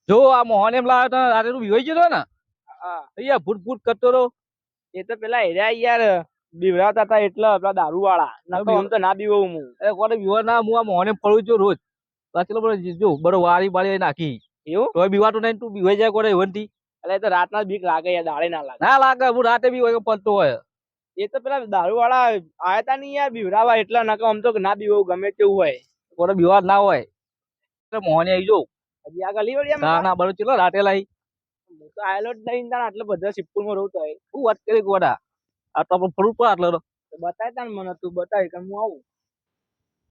જો આ મોહન એમ લાવ્યો તો રાતે તું બીવાઈ ગયો ને અહીંયા ભૂટ ભૂટ કરતો રહો. એ તો પેલા હેર્યા યાર બીવડાવતા હતા એટલે પેલા દારૂ વાળા આમ તો ના બીવું હું કોને બીવા ના હું આ મોહને પડું છું રોજ ચલો બરો જો બરો વારી બારી નાખી એવું તો બીવાતું નહીં તું બીવાઈ જાય કોને એવનથી એટલે તો રાતના બીક લાગે યાર દાડે ના લાગે ના લાગે હું રાતે બી હોય પડતો હોય. એ તો પેલા દારૂ વાળા આયા તા નહીં યાર બીવડાવા એટલા નકો આમ તો ના બીવું ગમે તેવું હોય કોને બીવા ના હોય મોહને આવી જો હજી આ ગલી વળી ના બરો ચલો રાતે લાવી હું તો આયેલો જ નહીં તાણ આટલે બધા સિપ્પુર માં રહું તો શું વાત કરી ગોડા આ તો આપણે ફરું પર આટલો બતાય તાણ મને તું બતાય કે હું આવું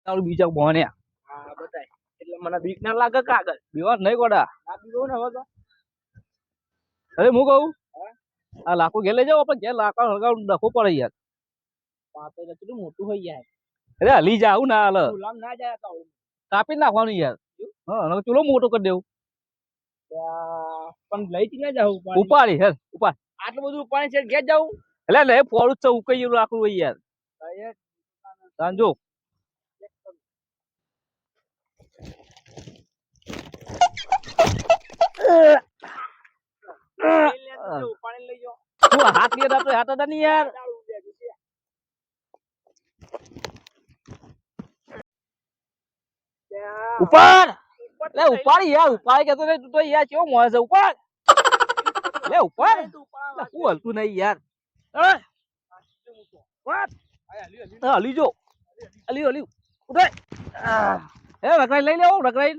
તારું બીજા મોહને હા બતાય એટલે મને બીક ના લાગે કાગળ બીવા નહીં ગોડા ના બીવું ને હવે તો અરે હું કહું આ લાખો ઘેર લઈ જાવ આપણે ઘેર લાકડા હળગાવ ડખો પડે યાર પાતો કેટલું મોટું હોય યાર અરે હલી જાવ ના હાલ ગુલામ ના જાય તો કાપી નાખવાનું યાર હા ચૂલો મોટો કરી દેવું પણ લઈ ના જાવ ઉપાડી હે ઉપાડ આટલું બધું ઉપાડી છે ઘેર જાવ એટલે લે પોળું છે ઉકઈ જેવું લાકડું હોય યાર સાંજો ઉપાડી લઈ જાવ તું હાથ લીધા તો હાથ હતા નહીં યાર ઉપર લે ઉપાડી યાર ઉપાડી કેતો નહીં તું તો યાર કેવો મોય છે ઉપર લે ઉપર શું હલતું નહીં યાર હલી જો હલી હલી ઉઠે એ રગડાઈ લઈ લેવો રગડાઈ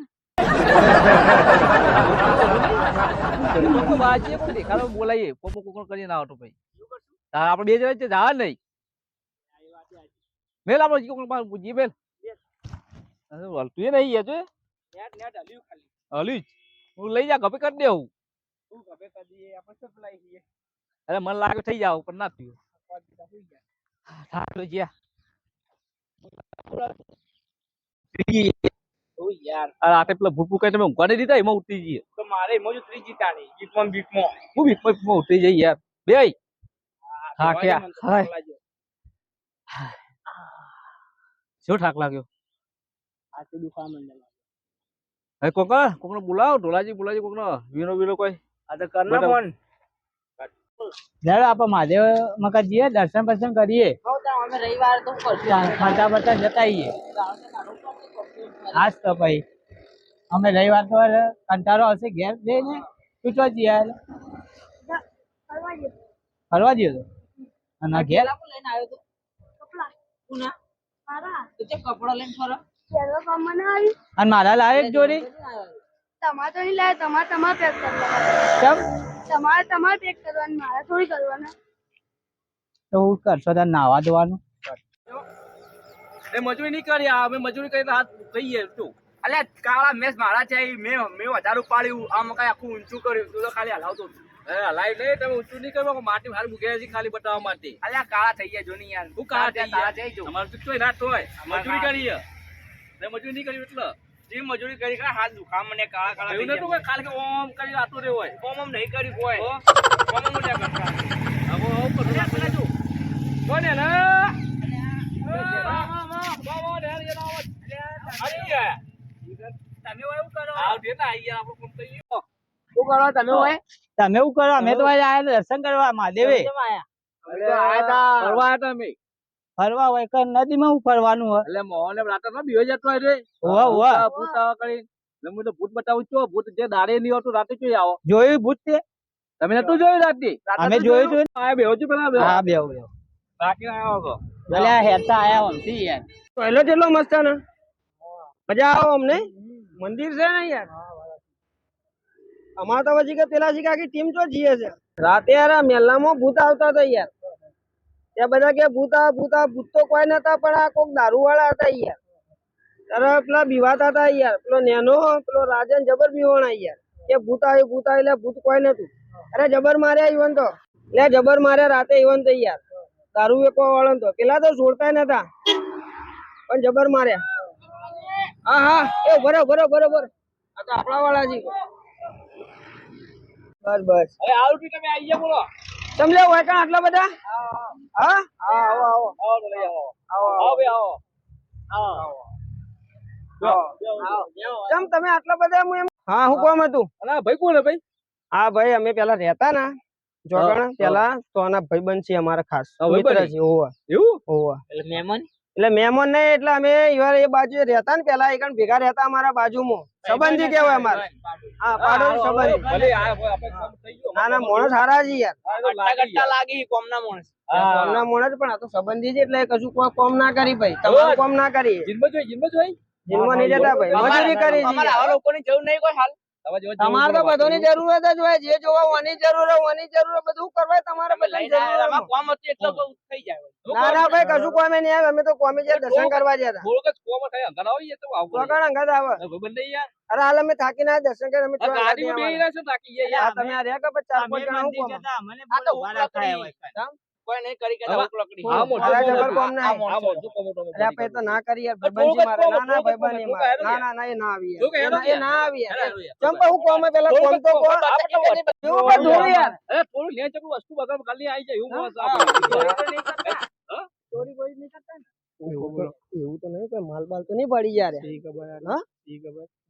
દેખાડો બોલાઈએ કોકો કોકો કરી ના આવતો ભાઈ આપણે બે જણા જવા નહીં મેલ આપણો પૂછીએ મેલ હલતું એ નહીં યાર જો હલી હું લઈ જા ગપે કરી દેવું અરે મને લાગે થઈ જાવ પણ ના થયું રાતે પેલા ભૂપુ કઈ તમે ઊંઘવા નહીં દીધા એમાં ઉતરી જઈએ તો મારે એમાં જ ત્રીજી તાણી બીકમાં બીકમાં હું બીકમાં ઉતરી જઈ યાર બે હા ક્યાં શું ઠાક લાગ્યો આટલું દુખા મંડળ હે કોકને બોલાવો ઢોલાજી બોલાજી કોકનો વીનો કોઈ આ તો કરના ફોન ચાલો આપણે મહાદેવ મકા જઈએ દર્શન બર્શન કરીએ અમે રવિવાર તો ફરતા ફરતા જતા આવીએ હાસ તો ભાઈ અમે રવિવાર તો કંટાળો હશે ઘેર જઈને તું ચો જઈએ ફરવા જઈએ તો અને ઘેર લઈને આવ્યો તો કપડા પુના કપડા લઈને ફરો અને મારા લાયક જોડી તમારે તો નહીં લાવે તમારે પેક કરવાના તમારે પેક કરવાનું મારા થોડી કરવાના તો હું કરશો તાર નાવા ધોવાનું એ મજૂરી નહીં કરી અમે મજૂરી કરી હાથ કહીએ તું અલ્યા કાળા મેસ મારા છે મેં વધારે ઉપાડ્યું આમ કઈ આખું ઊંચું કર્યું તું તો ખાલી હલાવતો લાઈટ નહીં તમે ઊંચું નહીં કરવા માટી હાર મૂકે છે ખાલી બતાવવા માટે અલ્યા કાળા થઈ ગયા જો નહીં યાર હું કાળા થઈ ગયા જઈ જો અમારે તો ના હોય મજૂરી કરીએ મજૂરી નહીં કરી એટલે જે મજૂરી કરી હાથ દુખા મને કાળા કાળા એવું નતું કોઈ ખાલી ઓમ કરી આતો રે હોય ઓમ નહીં કર્યું કોઈ ઓમ નહીં કરતા હવે કોને ને તમે એવું કરો અમે તો આયા દર્શન કરવા મહાદેવે ફરવા હોય કે નદીમાં હું ફરવાનું હોય એટલે મોહન રાતે ના બીવે જતો રે ભૂત આવા કરી હું તો ભૂત બતાવું છું ભૂત જે દાડે નહીં હોતું રાતે જોઈ આવો જોયું ભૂત તે તમે નતું જોયું રાતે અમે જોયું હતું આ બેહો છો પેલા હા બેવ બાકી આવ્યો હતો ભલે હેરતા આયા આમથી યાર પહેલો જેટલો મસ્ત ને મજા આવો અમને મંદિર છે ને યાર અમાર તો પછી કે પેલા શીખા આખી ટીમ તો જીએ છે રાતે યાર મેલામાં ભૂત આવતા હતા યાર ત્યાં બધા કે ભૂત તો કોઈ નતા પણ આ કોક દારૂ વાળા હતા યાર ત્યારે પેલા બીવાતા હતા યાર પેલો નેનો પેલો રાજન જબર બીવાણા યાર કે ભૂત આવ્યું એટલે ભૂત કોઈ નતું અરે જબર માર્યા ઈવન તો એટલે જબર માર્યા રાતે ઈવન તો યાર દારૂ વેચવા વાળો તો પેલા તો છોડતા નતા પણ જબર માર્યા હા એ બરોબર આ તો આપણા વાળા છે બસ હવે આવું તમે આવી ગયા બોલો તમે લે હોય કાં આટલા બધા હા આવો આવો લઈ આવો આવો ભાઈ આવો ચમ તમે આટલા બધા હું એમ હા હું કોમ હતું અલા ભાઈ કોણ હે ભાઈ? હા ભાઈ અમે પેલા રહેતા ને જોગણ પેલા તો આના ભાઈબંધ છે અમારા ખાસ હા, ભાઈબંધ મિત્ર છે ઓવા એવું? ઓવા એટલે મહેમાન એટલે મહેમાન નહીં એટલે અમે એ બાજુ રહેતા ને પેલા એક ભેગા રહેતા અમારા બાજુમાં સંબંધી કેવાય અમારે હા પાડોશી સંબંધી ભલે આ આપણે કામ થઈ ગયો. ના ના માણસ સારા છે યાર આ તો લાગી ગયા. લાગી કોમના માણસ હા. કોમના માણસ પણ આ તો સંબંધી છે એટલે કશું કોઈ કોમ ના કરી ભાઈ તમારું કોમ ના કરી જીનમાં જોઈ? જીવમાં નહીં જતા ભાઈ મજૂરી કરી અમારે છે આવા લોકોની જરૂર નહીં કોઈ હાલ તમારે જેવા તમારે તો જેવું બધોની જરૂરત જ હોય જે જોવા ઓની જરૂર હોય ઓની જરૂર હોય બધું કરવા તમારે બધાની જરૂર હોય આમાં કોમ હતું એટલે તો થઈ જાય ના ના ભાઈ કશું કોમે નહીં આવે અમે તો કોમે જે દર્શન કરવા ગયા હતા થોડુંક જ કોમ થાય અંગારા આવીએ તો આવું પડે. વગણ અંગત આવે ભાઈબંધ નહીં યાર. અરે હાલ અમે થાકી ના દર્શન કરી અમે આ ચોક ગાડીમાં ગાડી બેહી રહ્યા છો તાકી ગયા આ યાર. તમે આ રહ્યા કે પછી ચાર પાંચ જણા હું કોમ આ તો ઉભા રખાય કોઈ નહીં કરી કે હવે- લકડી આ મોટો મારા કોમ જબર હતું. કોમ ના આ મોટો કોમ હતો. અરે આપણે તો ના કરી યાર થોડુંક ભાઈબંધી જ મારે કોમ, ના ના થોડુંક જ ભાઈબંધી કોમ, મારે થોડુંક ના ના ના એ ના આવી થોડુંક યાર હેરો એ ના આવી હેરો યાર યાર. ચંપા હું કોમે પેલા કોમ તો કોમ આપણે એવું પણ ધોરું યાર અરે થોડું લે ચકલું વસ્તુ બગર ખાલી આવી જાય એવું મોસ આપણે. ચોરી બોરી નહીં કરતા ને એવું તો નહીં કોઈ માલ બાલ તો નહીં પડી યાર હા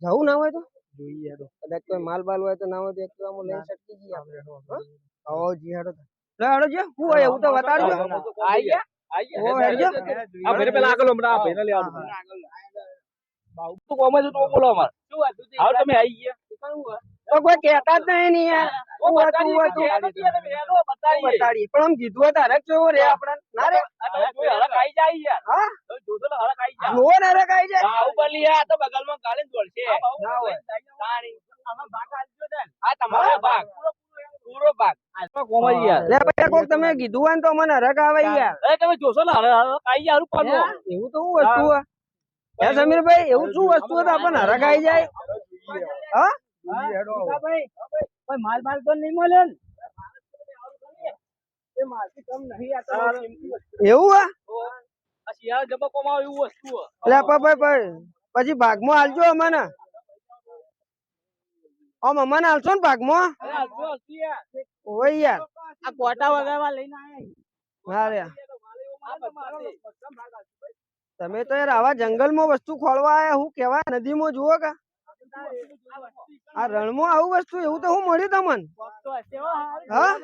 જવું ના હોય તો જોઈએ તો કદાચ કોઈ માલ બાલ હોય તો ના હોય તો એક તો આમ લઈ શકીએ છીએ આપણે હા આવો જી હેડો લે હેડો જે હું હોય એવું તો બતાડજો આઈ ગયા? આઈ ગયા? ઓ હેડજો આ ભાઈને પેલા આગળ હમણાં આ ભાઈને લેવા દો. બાઉ તો કોમ જ હતું, બોલો અમારે. હાલ તમે આઈ ગયા. તો કોઈ કહેતા જ નહીં ને યાર હું હતું હું હતું બતાડીએ પણ આમ કીધું હોય તારે કેવો રે આપણા ના રે હળક આઈ જાય યાર. હા તમે જોશો ને હળક આઈ જાય. જોવો ને રે કાઈ જાય બાહુબલી આ તો બગલમાં ગાળીને દોડશે ના હોય તાણી. આ તમારો ભાગ પૂરો ભાગ કોમ જ યાર. લે પછી કોક તમે કીધું હોય ને તો મને હરક આવે યાર અરે તમે જોશો ને હળક આઈ જાય હારું પાડો. એવું તો શું વસ્તુ હે હે સમીરભાઈ એવું શું વસ્તુ હે તો આપણને હરક આવી જાય હા કોઈ માલ બાલ તો નહીં મળે ને એવું હે આ શિયાળા જબ્બા કોમ આવે એવું વસ્તુ હે. એટલે પછી ભાગમાં હાલજો અમને આમ અમને હાલશો ને ભાગમાં અરે હાલજો, હાલજો યાર. ઓય યાર આ કોટા વગાડવા લઈને આયા હા રે તમે તો યાર આવા જંગલમાં વસ્તુ ખોળવા આયા હું કેવાય નદીમાં જુઓ કે આ રણમાં આવું વસ્તુ એવું તો હું મળ્યું તમને હા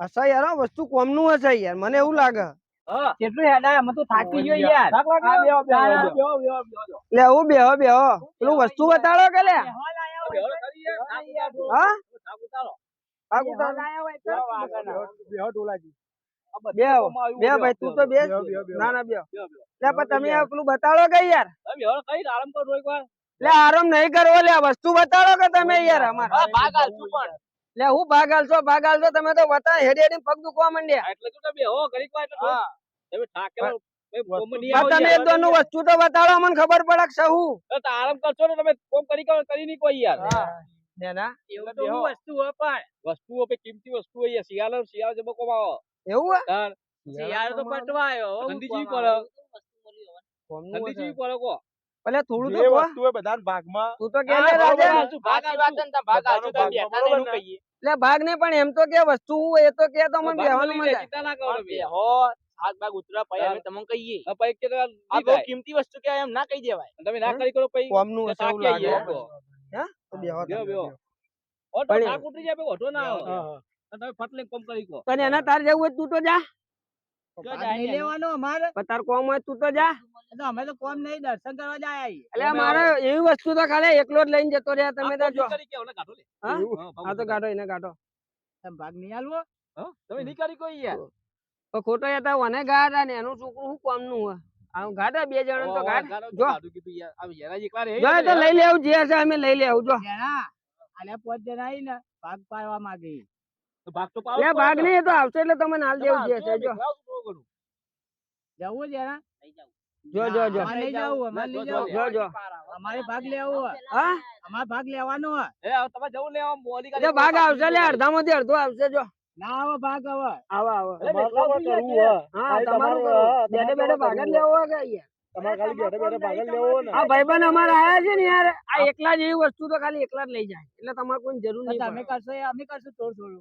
હશે યાર આ વસ્તુ કોમનું હશે યાર મને એવું લાગે હા. કેટલું હેડાય અમે તો થાકી ગયો યાર થાક લાગે? લે હું બેહો બેહો પેલું વસ્તુ બતાડો કે લે બેહો ખરી યાર. હા થાક ઉતારો. આ ઉતારો. આ બેહો કોમ આવ્યું બે ભાઈ તું તો બે ના ના બેહો લે પણ તમે આ પેલું બતાડો કે યાર તમે બેહો કઈ આરામ કરો એકવાર. લે આરામ નહીં કરવો લે વસ્તુ બતાડો કે તમે યાર અમાર આ ભાગ હાલશું પણ લે હું ભાગ હાલશો તમે તો બતા હેડી હેડી પગ દુખવા માંડ્યા આ એટલે તો તમે બેહો ઘડીક વાર એટલે હા. તમે થાકેલા ભાઈ કોમ નહીં આ આવો તમે યાર. એક દોનું વસ્તુ તો બતાડો મને ખબર પડે કે સહુ તો આરામ કરશો ને તમે કોમ કરી નહીં કોઈ યાર. ને ના એવું તો હું વસ્તુ હોય પણ વસ્તુઓ પે કિંમતી વસ્તુ હોય યાર. શિયાળા જબ્બા કોમ આવો એવું હે તાર શિયાળો તો પટવા આવ્યો ઠંડી જેવી પડે. ઠંડી જેવી પડે કો. ભલે થોડું તો કહો. તું તો કે લે હા, રાજા બરોબર. ભાગ આ વાત ને ભાગ હાલશું તો બેઠા ને એનું કહીએ લે ભાગ ને પણ એમ તો કે વસ્તુ એ તો કે તો મને બેહવાનું મળી મજા જાય, ચિંતા ના કરો તમે. બેહો હાથ ભાગ ઉતરા પછી અમે તમને કહીએ આ પૈક કે તો આ નહીં બહુ થાય. કિંમતી વસ્તુ કહેવાય એમ ના કહી દેવાય તમે ના કરી કરો પછી કોમનું હશે એવું થાકી લાગે આવીએ. હે તો બેહો બેહો, તમે. બેહો. ઓ તો પણ- થાક ઉતરી જાય પછી ઓઢો ના આવે. અને તમે ફટ લઈને કોમ કરી કો. પણ એના તાર જવું હોય તું તો જા ભાગ નહીં લેવાનો અમારે પણ તાર કોમ હોય તું તો જા તો અમે તો કોમ નહીં દર્શન કરવા જાય એટલે મારે એવી વસ્તુ તો ખાલી એકલો જ લઈને જતો રહ્યા તમે તો આ જો કોમ કરી કે ઓને કાઢો લે. હા હા, આ તો કાઢો એને કાઢો તમે ભાગ નહીં આલવો હા? તમે નહીં કરી કોઈ યાર. તો ખોટો હતા મને ગાડા ને એનું છોકરું શું કોમનું હોય આમ ગાડા બે જણ તો ગાડ જો ગાડું કીધું યાર. આ યાર એકલા રહે જો એ તો લઈ લેવું જે હશે અમે લઈ લેવું જો જણા આલ્યા 5 જણા આવી ને ભાગ પાડવા માંગે તો ભાગ તો પાડો લે ભાગ નહીં એ તો આવશે એટલે તમને હાલ દેવું જે હશે જો જવું જણા જો જો જો અમારે નહીં જવું અમારે નહીં જવું જો જો અમારે ભાગ લેવો હા અમારે ભાગ લેવાનો હે એ હવે તમે જવું લેવા મોલી જો ભાગ આવશે લે અડધામાંથી અડધો આવશે જો ના આવે ભાગ હવે આવો આવો કરવું હા તમારું કરવું. બેઠે બેઠે ભાગ જ લેવો હોય કે યાર આ ભાઈબંધ અમારા આયા છે ને યાર આ એકલા જ એવી વસ્તુ તો ખાલી એકલા જ લઈ જાય એટલે તમારે કોઈ જરૂર નહીં તમે પડે. કરશો અમે કરશું થોડું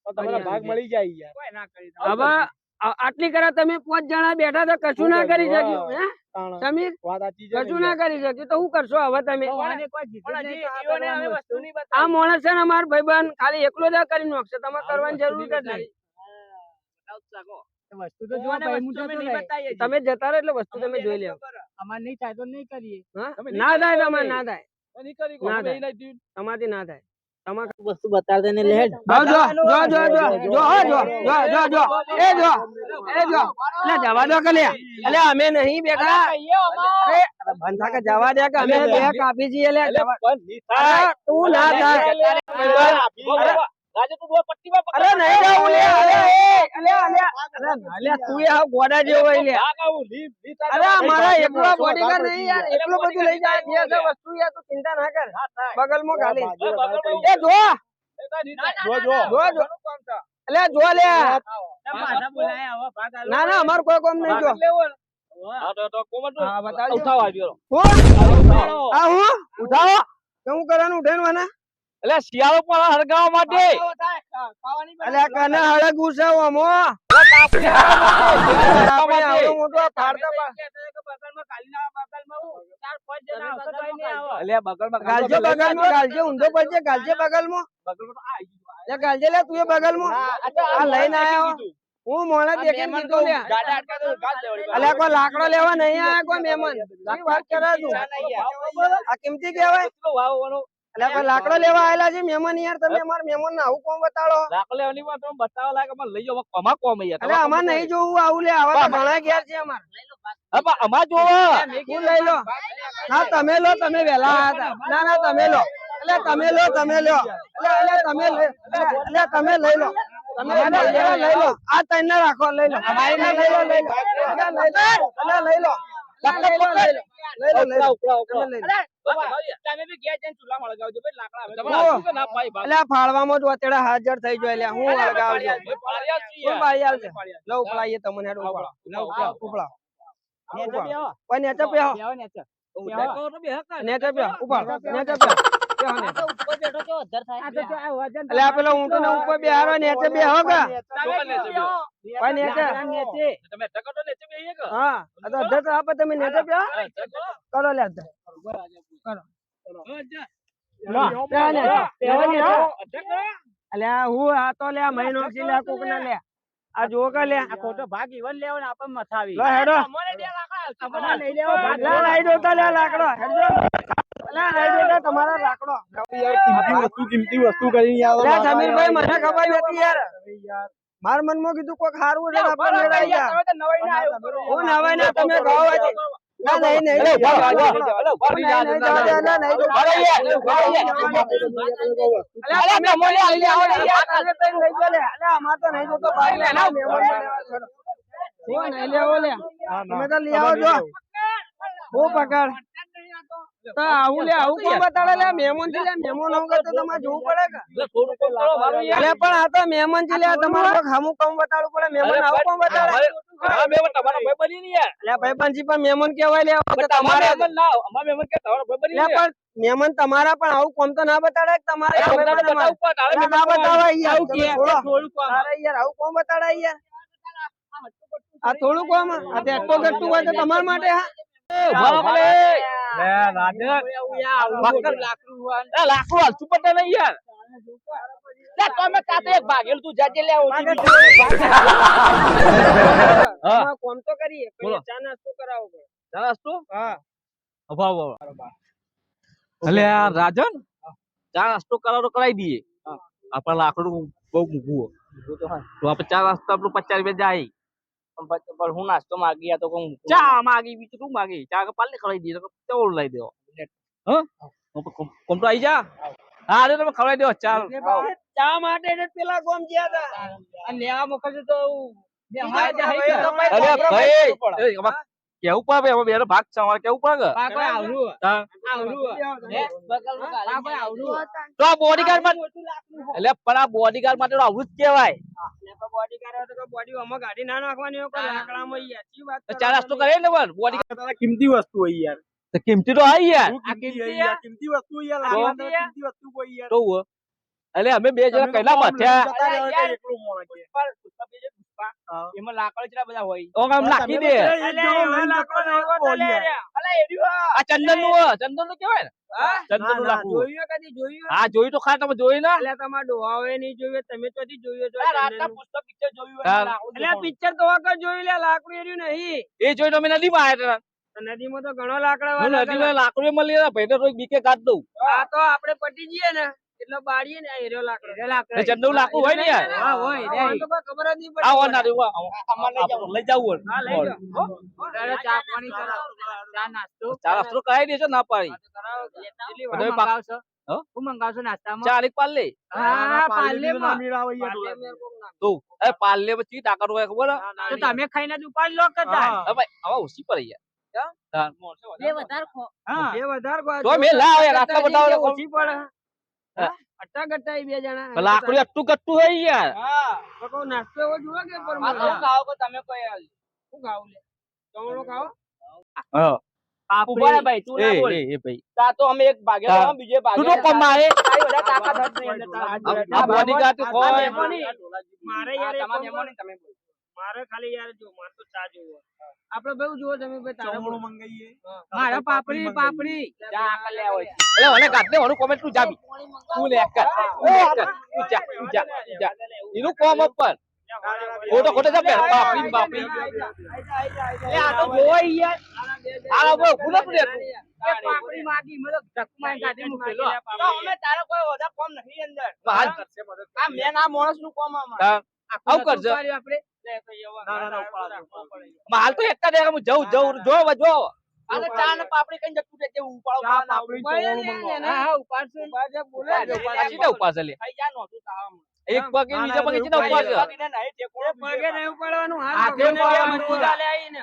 થોડું ભાગ મળી જાય યાર. કોઈ ના કરી હવે આટલી કરા તમે 5 જણા બેઠા તો કશું ના કરી શક્યું હે સમીર વાત સાચી છે કશું ના કરી શક્યું તો શું કરશો હવે તમે આને કોઈ જીતે પણ નહીં હજી તો આ ઈયોને કરવાની હવે વસ્તુ. વસ્તુ નહીં આ બતાવી. માણસ છે ને અમાર ભાઈબંધ ખાલી એકલો જ આ કરી નાખશે તમારે કરવાની જરૂર જ નહીં બતાવતા કહો. વસ્તુ તો જો ઈયોને ભાઈ વસ્તુ હું અમે જતો નહીં રહે. બતાવી હજી. તમે જતા રહો એટલે વસ્તુ તમે જોઈ લેવો અમારે નહીં થાય તો નહીં કરીએ. હા? તમે ના નહીં થાય કરો તમારે હવે. ના થાય નહીં કરી ના અમે થાય. નહીં લાવી. તમારથી ના થાય તમારે વસ્તુ બતાડ દે ને લેડ. હા, જો જો જો જો જો હો, જો જો જો જો એ જો એ જો એટલે જવા દો કે લે એટલે અમે નહીં બેઠા અરે બંધ થા કે જવા દે કે અમે બે કાપી છીએ લે એટલે જવા બંધ નહીં થાય. અરે તું ના થાય રાજુ તું દો પટ્ટીમાં પકડ. અરે નહીં જાઉં લે અરે અલે તું આ ગોડા જેવો હોય લે ભાગ આવું. લીપ, લીપ થાય. અરે અમારા એકલો બોડીગાર્ડ નહીં યાર એટલું બધું લઈ જાય જે છે વસ્તુ યાર તું ચિંતા ના કર બગલમાં ગાલી એ જો જો જો અલે જો લે પાછા બોલાય હવે ભાગ આલો. ના ના અમાર કોઈ કોમ નહીં જો હા, તો કોમટ હા બતાવજો ઉઠાવ આવ્યો. હું આ હું ઉઠાવો શું કરવાનું ઉઠાડવાના એટલે શિયાળો પણ હરગાવા માટે અલે કને હળે ગુસાવો મો આપણે આવડો મોટો આ ફાડતા એટલે બગલમાં ગાલજો બગલમાં ગાલજો ઊંધો પડશે ગાલજે બગલમાં લે ગાલજે લે તું એ બગલમાં આ લઈને આયો હું મોણે દેખીને કીધું લે અલે કોઈ લાકડો લેવા નહીં આયા કોઈ મહેમાન શું વાત કરે તું આ કિંમતી કહેવાય અલે કોઈ લાકડો લેવા આયેલા છે મહેમાન યાર તમે અમાર મહેમાન ને આવું કોમ બતાડો બતાવવા લાગે મને લઈ જાવ અમાર કોમ યાર અલે અમાર નહીં જોવું આવું લે આવા તો ઘણા ઘેર છે અમાર અમાર જોવા હું લઈ લો ના તમે લો તમે વેલા આયા હતા ના ના તમે લો એટલે તમે લો તમે લો એટલે તમે એટલે તમે લઈ લો તમે લઈ લો આ તઈને રાખો લઈ લો અમારી લઈ લો લઈ લો લઈ લો ફાળવામાં જ અત્યારે હાજર થઈ જાય હું હળગાવજો કોણ બારી આવશે લો ઉપડાઈએ તમને હેડ ઉપડાવ કોઈ નેચે પેહો નેચે પેહો ઉપાડ નેચે પેહો એટલે આ પેલો ઊંટો ને ઉપર બેહારો નેચે બેહો કે કોઈ નેચે હા આ તો અધર તો આપે તમે નેચે બેહો કરો લે અધર અલ્યા હું આ તો લે મહિનો થી લે કોક ના લે આ જો કે લે આ ખોટો ભાગ ઈવન લેવો ને આપણને મથાવી. લો હેડો આપણને લઈ લેવો ભાગ. લા લઈ દો તો લે લાકડો હેડો લા લઈ દો તો તમારો લાકડો કિંમતી વસ્તુ કરીને આવો. લે સમીરભાઈ મને ખબર નથી યાર માર મનમાં કીધું કોક હારું છે આપણે લડાઈ જા હું નવાઈ ના તમે ગાવ હતી ના નહીં નહીં આવું લે આવું કોણ બતાડે લે મહેમાન થી લે મહેમાન આવું તો તમારે જોવું પડે કે અલે પણ આ તો મહેમાન થી લે તમારે ખામું કામ બતાડવું પડે મહેમાન આવું કોણ બતાડે ભાઈબંધી પણ મહેમાન કેવાય લે તમારે પણ મહેમાન તમારા પણ આવું કોમ તો ના બતાડે તમારે ના બતાવાય યાર આવું કોમ બતાડાય યાર આ થોડું કોમ આ તેટલો ગટતું હોય તો તમારા માટે હા કોમ તો કરીએ ચા નાસ્તો કરાવો એટલે આ રાજન ચા નાસ્તો કરાવો કરાવી દઈએ આપડે લાકડું બહુ મૂકવું તો આપડે ચા નાસ્તો આપણું 50 રૂપિયા જાય પણ હું નાસ્તો માગી તો ચા માગી બીજું શું માગી ચા કે પાલે ખવડાવી દઈએ તો લઈ દેવો કોમ તો આવી જા હા અરે તમે ખવડાવી દેવો ચા માટે પેલા કોમ ગયા હતા લેવા મોકલજો તો કેવું પડે એમાં બેનો ભાગ છે અમારે કેવું પડે તો આ બોડીગાર્ડ માટે એટલે પણ આ બોડીગાર્ડ માટે આવડું જ કેવાય ગાડી ના નાખવાની ચા નાસ્તો કરે ને પણ બોડીગાર્ડ કિંમતી વસ્તુ હોય યાર. કિંમતી તો આવી યાર કિંમતી વસ્તુ યાર. કિંમતી વસ્તુ કોઈ યાર. તો એટલે અમે બે જણા કઈલા મથ્યા બાપા એમાં લાકડો કેટલા બધા હોય ઓ આમ નાખી દે આ ચંદન નું કેવાય ને ચંદન નું લાકડું જોયું કદી જોયું હા જોયું તો ખરા તમે જોયું ને એટલે તમારા ડોહાઓએ નહીં જોયું તમે તો જોયું છો રાતના પુસ્તક પિક્ચર જોયું એટલે પિક્ચર તો વગર જોયું લે લાકડું એર્યું નહીં એ જોઈ તમે નદીમાં આવ્યા નદીમાં તો ઘણો લાકડા હતા નદીમાં લાકડું મળી રહ્યા ભાઈ તો બીકે કાઢ દઉં આ તો આપણે પટી જઈએ ને એટલે બાળીએ ને એર્યો લાકડો ચંદન લાકડું હોય ને યાર હા હોય તો ખબર જ નહીં આવો પડતી ના લઈ જવું હા લઈ જાઓ ચા પાણી કરાવો ચા નાસ્તો ચા નાસ્તો કરાવી દેજો ના પાડી કેટલી વાર મંગાવશો હું મંગાવશો નાસ્તામાં ચા એક પાલે હા પાર્લેમાં તો એ પાલે માં ચી તાકાત હોય ખબર તો તમે ખાઈને જ ઉપાડ લો કે તાર હવે આવા ઓછી પડી યાર બે વધારે ખો હા એ વધારે કોઈ તો મે લાવ યાર આટલા બધા ઓછી પડે અટ્ટા ગટ્ટા બે જણા લાકડી અટ્ટું કટ્ટું હોય યાર હા તો કોઈ નાસ્તો એવો જુઓ કે પર ખાઓ કે તમે કોઈ શું ખાવ લે ચવણો ખાઓ હા ઉભા ભાઈ તું ના બોલ એ ભાઈ તા તો અમે એક ભાગે તો બીજે ભાગે તું તો કોમ મારે તારી બધા તાકાત જ નહીં અંદર આ બોડીગાર્ડ કોઈ મારે યાર તમારે મેમોની તમે બોલ મારે ખાલી યાર જો માર તો ચા જોવો આપણે બહુ જોવો તમે ભાઈ તારે બોલ મંગાઈએ મારા પાપડી ચા આકલ લે હોય એટલે ઓને કાઢ દે ઓનું કોમેન્ટ તું જાબી તું લે કર તું જા એનું કોમ ઉપર ખોટો ખોટો જા બાપડી એ આ તો જોઈ યાર આ બહુ ગુનો પડે એ પાપડી માગી મતલબ ધક્કમાં કાઢી મૂકેલો તો અમે તારો કોઈ ઓધા કોમ નહીં અંદર હાલ આ મેન આ માણસ નું કોમ આમાં આવ કરજો આપણે હાલ તો એકતા દે હું જઉં જો અને ચા ને પાપડી કઈ જતું તે ઉપાડો હા ઉપાડશું ઉપાડે બોલે સીધા ઉપાડશે લે ખાઈ જા નોતું તામ એક પગે બીજા પગે સીધા ઉપાડશે પગે નહીં ઉપાડવાનું હાથે હાથ ઉપાડવાનું. મજબૂત આલે આઈને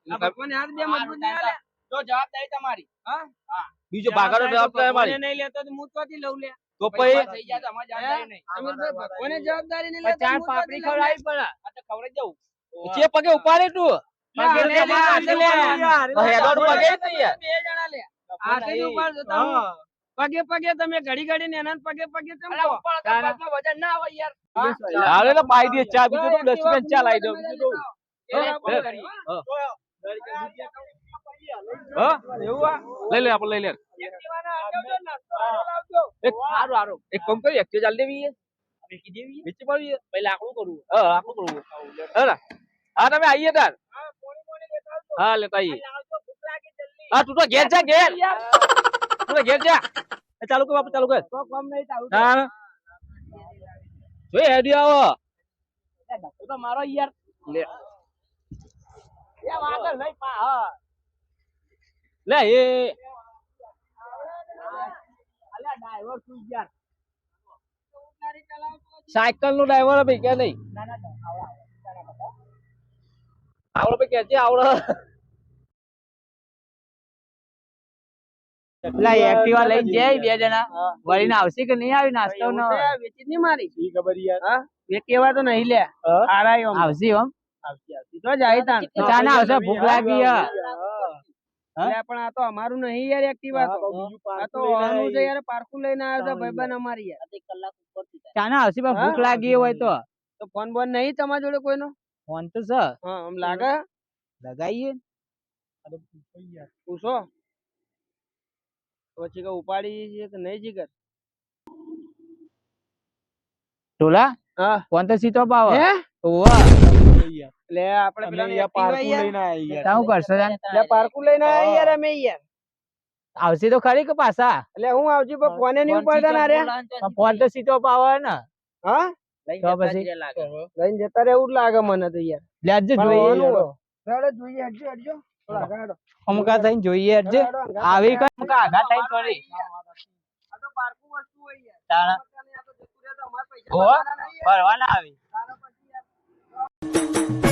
આ ભગવાન હાથ બે મજબૂત નહીં આલે તો જવાબદારી તમારી હા બીજો ભાગાનો જવાબદારી ભગવાને મારી નહીં લેતો તો હું ચોથી લઉં લે તો પછી થઈ જાય તો અમારી જવાબદારી નહીં અમીરભાઈ ભગવાને જવાબદારી નહીં લેતો ચાર પાપડી ખવડાવી પડે આ તો ખવડાઈ જવું જે પગે ઉપાડે તું પગે લે હાથે લે હેડોડ પગે નહીં યાર બે જણા લે હાથે જ ઉપાડજો તમે પગે પગે તમે ઘડી ઘડી ને એના પગે પગે તમે વજન ના આવે યાર હાલે તો પાઈ દે ચા બીજું તો ડસ્ટબિન ચા લાવી દો બીજું તો લઈ લે આપણે લઈ લે એક હારું એક કામ કરી એક ચાલ દેવી બીજી પાવી પહેલા આકડું કરવું આકડું કરવું હા તમે આવીએ તાર હા લેતા આવીએ હા તું તો ઘેર જા ઘેર તું તો ઘેર જા ચાલુ કર બાપુ ચાલુ કર કોમ નહીં ચાલુ હા જોઈ હેડી આવો તો મારો યાર લે આગળ લઈ પા હા લે એ અલ્યા ડ્રાઈવર તું યાર સાયકલ નો ડ્રાઈવર ભાઈ કે નહીં આવડો ભાઈ કે છે આવડો પેલા એક્ટિવા લઈને જાય બે જણા વળીને આવશે કે નહીં આવી નાસ્તો નો વેચી નહીં મારી ઈ ખબર યાર હા વેકેવા તો નહીં લે આરાયો આવશે હમ તો જાય તાન ચાના આવશે ભૂખ લાગી હે એટલે પણ આ તો અમારું નહીં યાર એક્ટિવા તો આ તો આનું છે યાર પાર્કું લઈને આવ્યો છે ભાઈબંધ અમારી યાર કલાક ઉપર ચાના આવશે પણ ભૂખ લાગી હોય તો ફોન બોન નહીં તમારા જોડે કોઈનો ફોન તો છે હા આમ લાગે લગાઈએ પૂછો પછી કે ઉપાડી છે કે નહીં જીગર ટોલા હા ફોન તો સીધો પાવ હે ઓવા એટલે આપણે પેલા પાર્કું લઈને તાવું કરશો એટલે પાર્કું લઈને આવ્યા યાર અમે યાર આવશે તો ખરી કે પાછા એટલે હું આવજી પણ ફોને નહીં ઉપાડતા ના રે ફોન તો સીધો પાવ ને હા તો પછી લઈને જતા રહેવું જ લાગે મને તો યાર લેજો જોઈએ હેડો જોઈએ હટજો હટજો આગળ અમુકા થઈને જોઈએ હટજે આવી કઈ અમુકા આઘા થઈને થોડી આ તો પાર્કું વસ્તુ હોય યાર તાણા આ તો જતું રહે તો અમાર પૈસા ભરવાના આવી તારા પછી યાર